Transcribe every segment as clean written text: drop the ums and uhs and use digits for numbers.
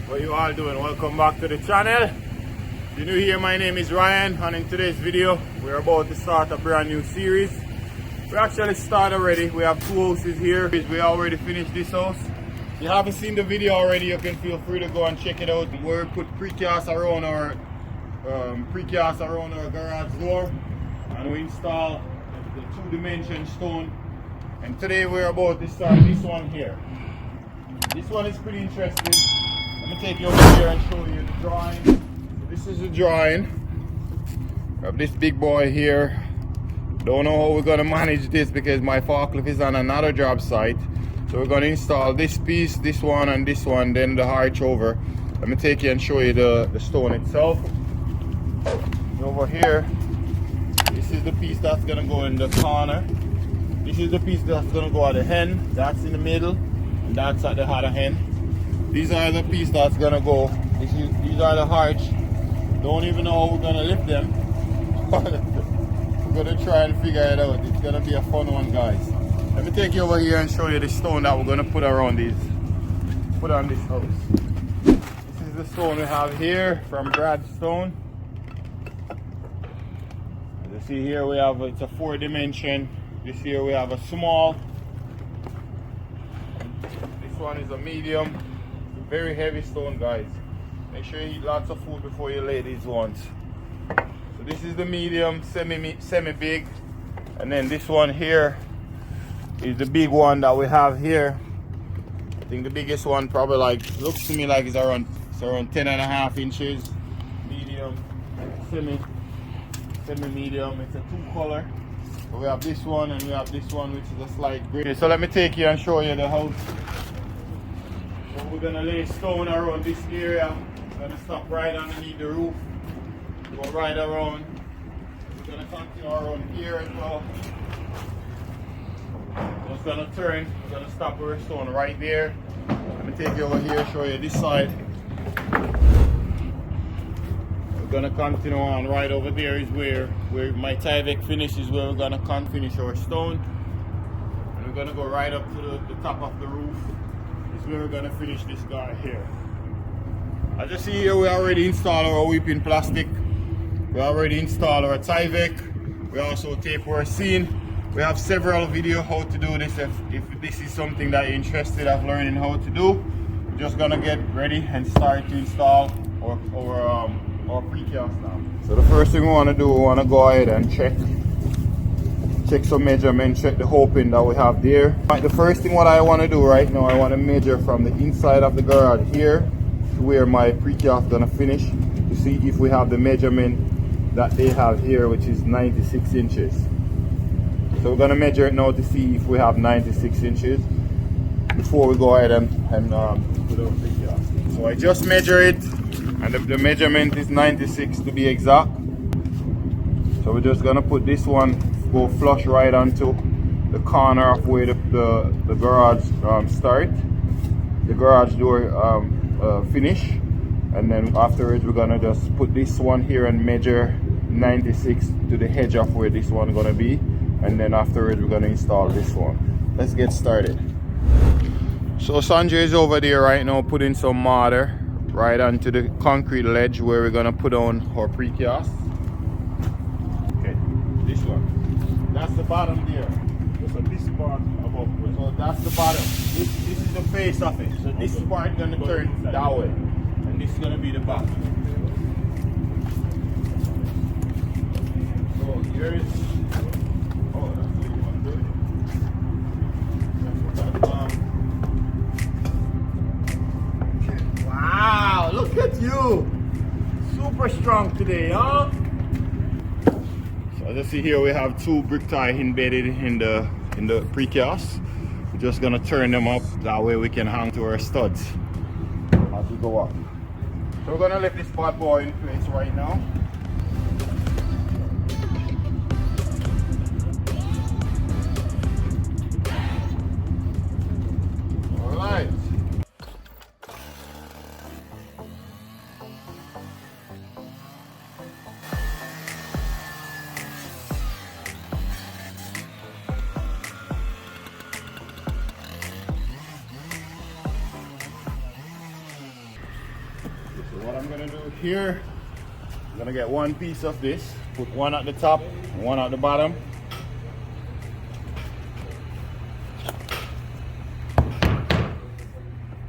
What you all doing? Welcome back to the channel. If you're new here, my name is Ryan, and in today's video we're about to start a brand new series. We actually started already. We have two houses here. We already finished this house. If you haven't seen the video already, you can feel free to go and check it out. We put precast around our garage door, and we install the two-dimension stone. And today we're about to start this one here. This one is pretty interesting. Let me take you over here and show you the drawing. So this is the drawing of this big boy here. Don't know how we're gonna manage this because my forklift is on another job site. So we're gonna install this piece, this one, and this one, then the arch over. Let me take you and show you the stone itself. Over here, this is the piece that's gonna go in the corner. This is the piece that's gonna go at the end. That's in the middle, and that's at the other end. These are the piece that's gonna go. These are the arch. Don't even know how we're gonna lift them. We're gonna try and figure it out. It's gonna be a fun one, guys. Let me take you over here and show you the stone that we're gonna put around these. Put on this house. This is the stone we have here from Stone. As you see here, we have it's a 4-dimension. This here we have a small. This one is a medium. Very heavy stone, guys. Make sure you eat lots of food before you lay these ones. So this is the medium, semi big, and then this one here is the big one that we have here. I think the biggest one probably looks to me like it's around 10.5 inches. Medium, semi medium. It's a 2-color. So we have this one and we have this one, which is a slight gray. So let me take you and show you the house. So we're gonna lay stone around this area. We're gonna stop right underneath the roof. Go right around. We're gonna continue around here as well. So it's gonna turn. We're gonna stop with our stone right there. Let me take you over here, show you this side. We're gonna continue on right over there is where my Tyvek finishes, where we're gonna finish our stone. And we're gonna go right up to the top of the roof. We're gonna finish this guy here. As you see here, we already installed our weeping plastic. We already installed our Tyvek. We also tape our scene. We have several videos how to do this. If this is something that you're interested of learning how to do, we're just gonna get ready and start to install our precast now. So the first thing we want to do, we want to go ahead and check some measurement, check the hoping that we have there. Right, the first thing what I want to do right now, I want to measure from the inside of the garage here to where my precast gonna finish to see if we have the measurement that they have here, which is 96 inches. So we're gonna measure it now to see if we have 96 inches before we go ahead and put our precast. So I just measure it, and the measurement is 96 to be exact. So we're just gonna put this one, go flush right onto the corner of where the garage start, the garage door finish, and then afterwards we're gonna just put this one here and measure 96 to the edge of where this one gonna be, and then afterwards we're gonna install this one. Let's get started. So Sanjay is over there right now putting some mortar right onto the concrete ledge where we're gonna put on our precast. Okay, this one. That's the bottom there. So this part above. So that's the bottom. This is the face of it. So this part is gonna turn that way, and this is gonna be the bottom. So here is. Oh, that's what you want to do. Wow! Look at you. Super strong today, huh? As you see here, we have 2 brick tie embedded in the precast. We're just gonna turn them up, that way we can hang to our studs as we go up. So we're gonna lift this bad boy in place right now. All right. what I'm gonna do here, I'm gonna get one piece of this, put one at the top and one at the bottom.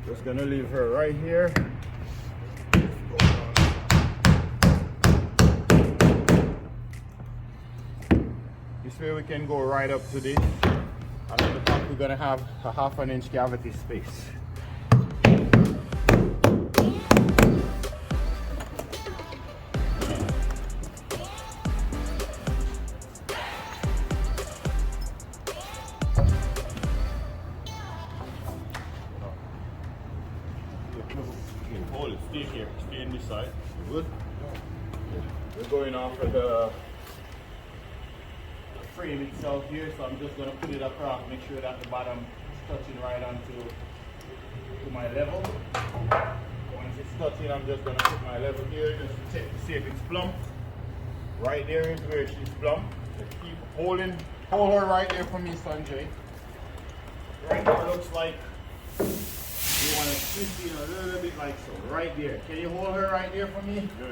Just gonna leave her right here. This way we can go right up to this. And at the top we're gonna have a 1/2 inch cavity space. Hold it, stay here, stay in this side. You good? We're going off of the frame itself here, so I'm just going to put it across, make sure that the bottom is touching right onto my level. Once it's touching, I'm just going to put my level here just to check to see if it's plumb. Right there is where she's plumb. Just keep hold her right there for me, Sanjay. Right there looks like you want to twist it a little bit like so. Right there. Can you hold her right there for me? Yeah.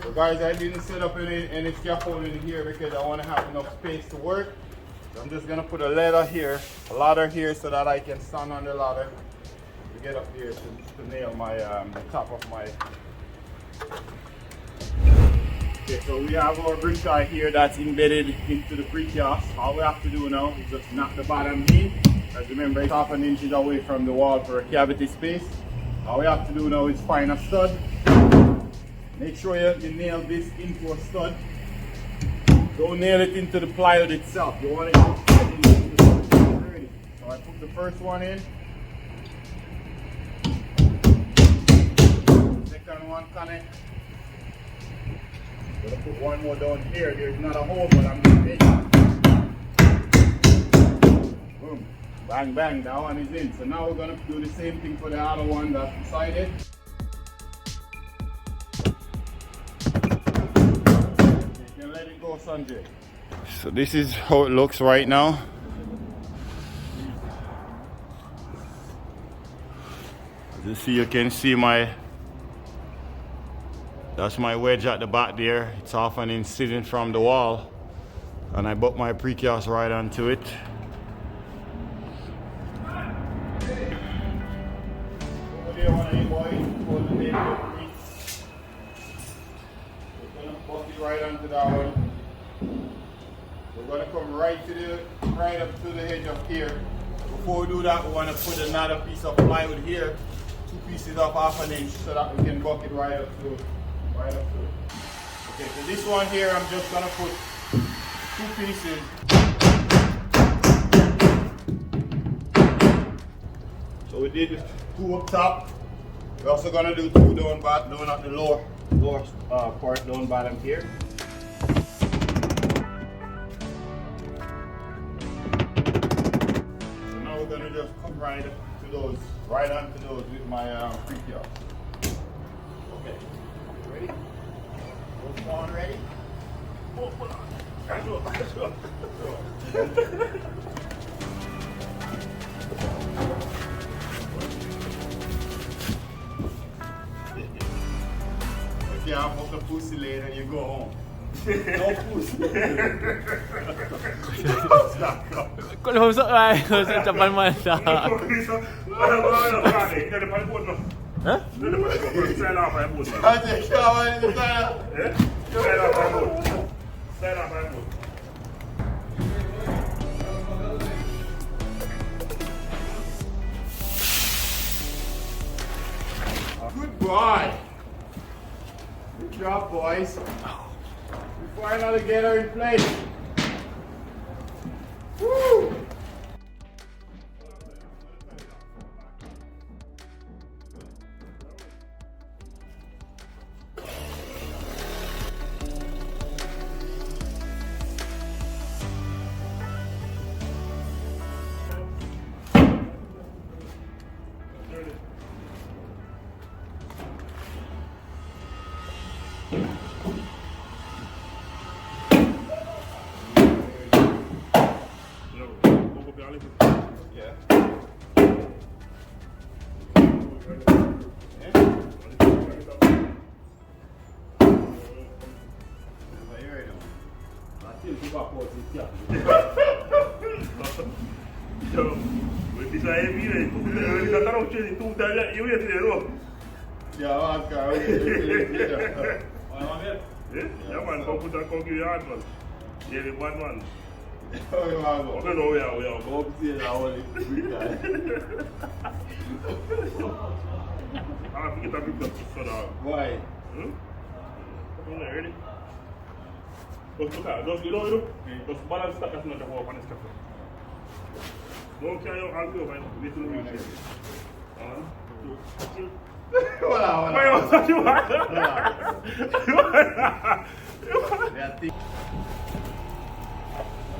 So guys, I didn't set up any scaffolding here because I want to have enough space to work. So I'm just going to put a ladder here so that I can stand on the ladder to get up here to nail my the top of my. Okay, so we have our brick tie here that's embedded into the precast. All we have to do now is just knock the bottom in. As remember, it's 1/2 inch away from the wall for a cavity space. All we have to do now is find a stud. Make sure you nail this into a stud. Don't nail it into the plywood itself. You want it into the stud already. So I put the first one in. Second one connect. I'm gonna put one more down here. There's not a hole, but I'm just making. Boom. Bang, bang, that one is in. So now we're gonna do the same thing for the other one that's beside it. You can let it go, Sanjay. So this is how it looks right now. As you can see that's my wedge at the back there. It's off and in sitting from the wall. And I put my precast right onto it. Right onto that one. We're gonna come right up to the edge of here. Before we do that, we want to put another piece of plywood here, 2 pieces of 1/2 inch, so that we can buck it right up to it. Okay, so this one here, I'm just gonna put 2 pieces. So we did 2 up top. We're also gonna do 2 down at the lower part down bottom here. So now we're gonna just come right onto those with my precast. Okay, ready? Both on ready? Oh, hold on. Let's go. Yeah, I'm the pussy later and you go home. No pussy. Kung husok ay, husok capan mata. Hah? Good boy. Good job, boys. We finally get her in place. Woo! Yeah. Bisa heavy ni. Kita taruh macam tu dah lihat you dia tu. Ya, kau. Jangan kau pun tak kau kira kan. Dia ni one. Oh, ya, Kau tahu ya. Kau mesti awal itu. Fikir tak fikir sudah. Why? Ini ready. Terus buka, terus itu. Terus balas tak kasih nak bawa panas kafe. Mau kaya yang algo main itu lebih sih. Wala. Main apa sih wala? Reati.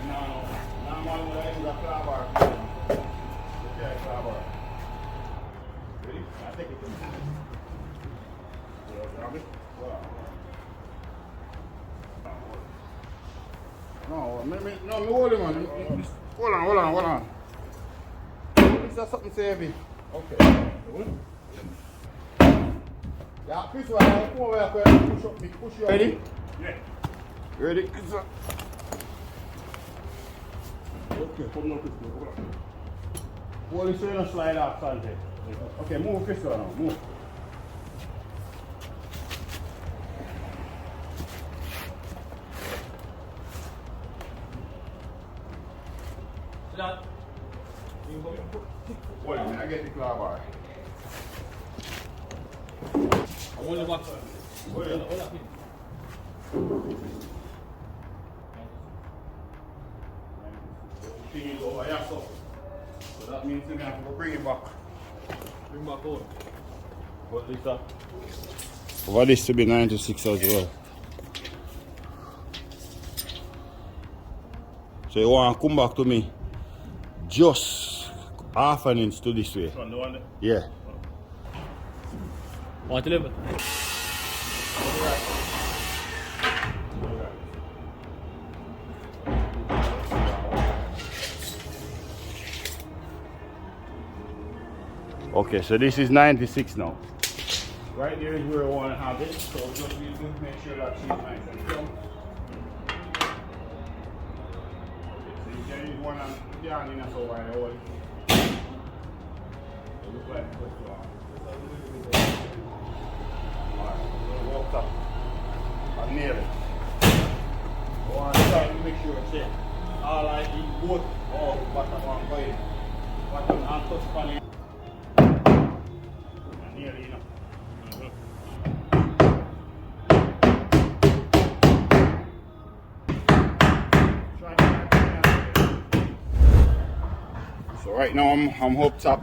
Não mau mulai udah klabar. Oke, klabar. Ready? I take it. No, me hold him on. Hold on. Is that something heavy? Okay. Yeah, Chris, I'll come over here and push you. Ready? Yeah. Ready? Okay, come on, Chris. Hold it so you don't slide off, Sanjay. Okay, move Chris now, move. Hold on, I get the claw bar. I want to watch. Hold on. Thing is over here, so that means you have to bring it back. Bring back on. What is that? Over this to be 96 as well. So you want to come back to me just half an inch to this way. From the one there. Yeah. Want to live? Okay, so this is 96 now. Right there is where I want to have it, so just need to make sure that she's nice and firm. Okay, so you can use one and put the hand in a so wide hole. It looks like it's supposed to have. Alright, so walk up and nail it. I want to try to make sure it's in. All I need both bottom and going. Bottom and touch upon it. Nearly enough. So right now I'm up top.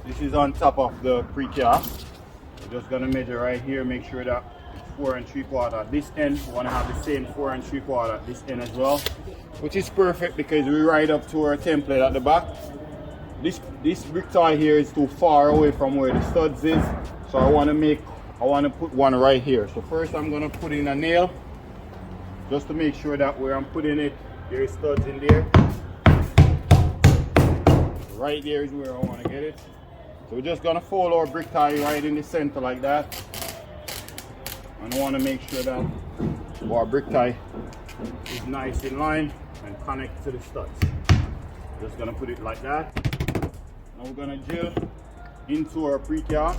This is on top of the precast. We're just gonna measure right here, make sure that it's 4 3/4 at this end. We wanna have the same 4 3/4 at this end as well, which is perfect because we ride up to our template at the back. This brick tie here is too far away from where the studs is, so I want to put one right here. So first I'm gonna put in a nail just to make sure that where I'm putting it, there is studs in there. Right there is where I want to get it. So we're just gonna fold our brick tie right in the center like that, and I want to make sure that our brick tie is nice in line and connect to the studs. Just gonna put it like that. Now we're gonna drill into our precast.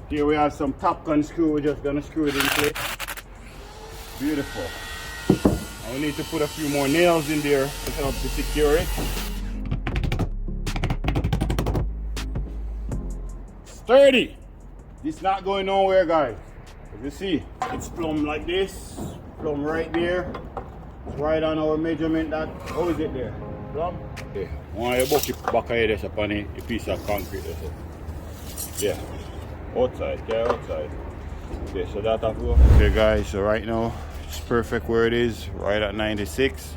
Here we have some top gun screw. We're just gonna screw it in place. Beautiful. And we need to put a few more nails in there to help to secure it. Sturdy. It's not going nowhere, guys. As you see, it's plumb like this, plumb right there. Right on our measurement that, how is it there? Plumb? Yeah. Why you bucket back here there's upon a piece of concrete there. Yeah. Outside, yeah, outside. Okay, so that have go. Okay guys, so right now it's perfect where it is, right at 96.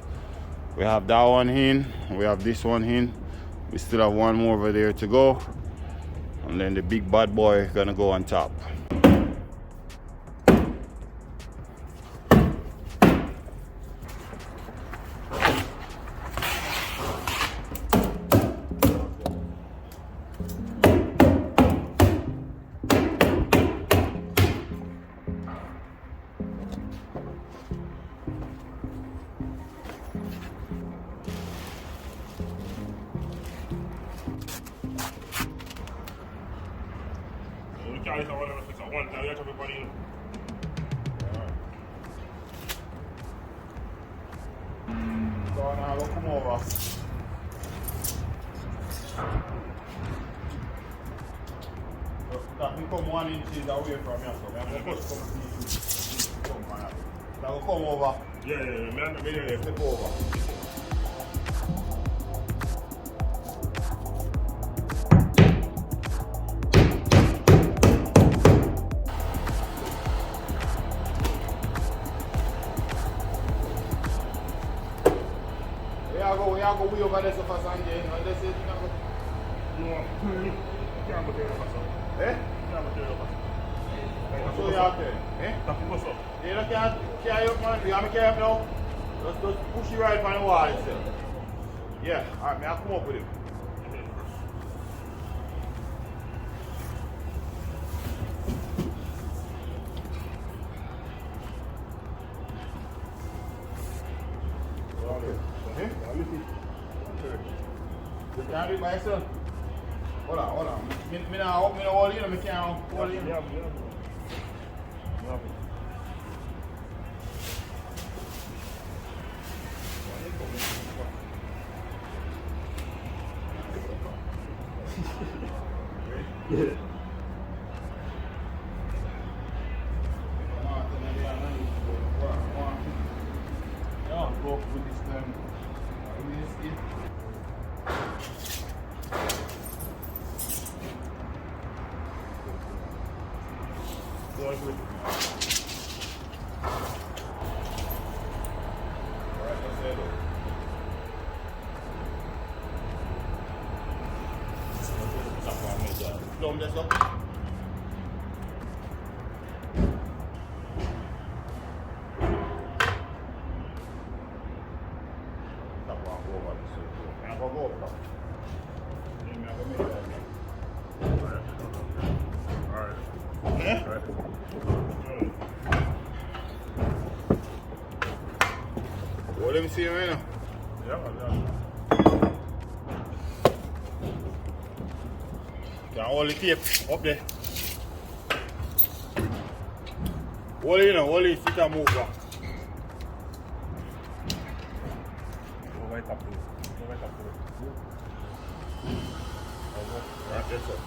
We have that one in, we have this one in. We still have one more over there to go. And then the big bad boy gonna go on top. We can't use one fix at one time. You have to be funny. So now we'll come over. That will come 1 inch away from you, so I'm going to come see you. That will come over. Yeah. Flip over. We are going way over there so fast and then they say you know. No, you can't go there fast. Eh? You can't go there fast. So you out there? Eh? That's what's up. You don't can't carry up man. You have me carry up now? Just push it right on the wall itself. Yeah, alright, I'll come up with it. You can't do it by yourself. Hold on. Me now hold you, me can't hold you. Yeah. Go with this time. Plumb this up. Well, let me see him right now. Can hold the tape up there. Hold it, hold it, sit and move back. Right, yes, sir.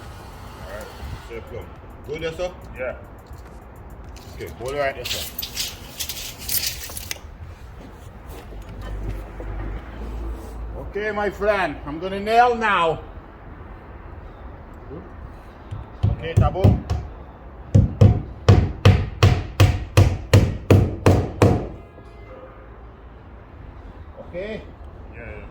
Alright, safe plumb. Good, yes, sir? Yeah. Okay, hold it right, yes, sir. Okay, my friend, I'm gonna nail now. Okay, Tabo. Okay. Yeah.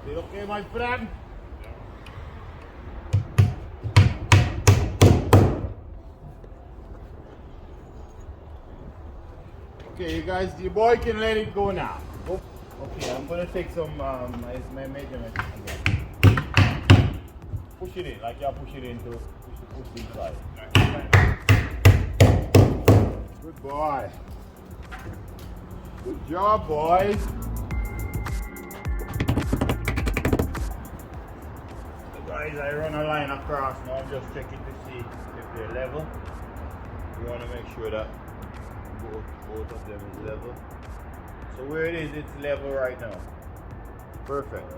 Still okay, my friend? Okay, you guys, the boy can let it go now. Okay, I'm gonna take some my measurements again. Push it in, like you push it into push it inside. Good boy. Good job, boys. So guys, I run a line across now. I'm just checking to see if they're level. We want to make sure that both of them is level. So where it is, it's level right now. Perfect.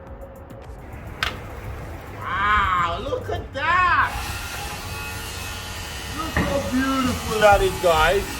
Wow, look at that! Look how beautiful that is, guys.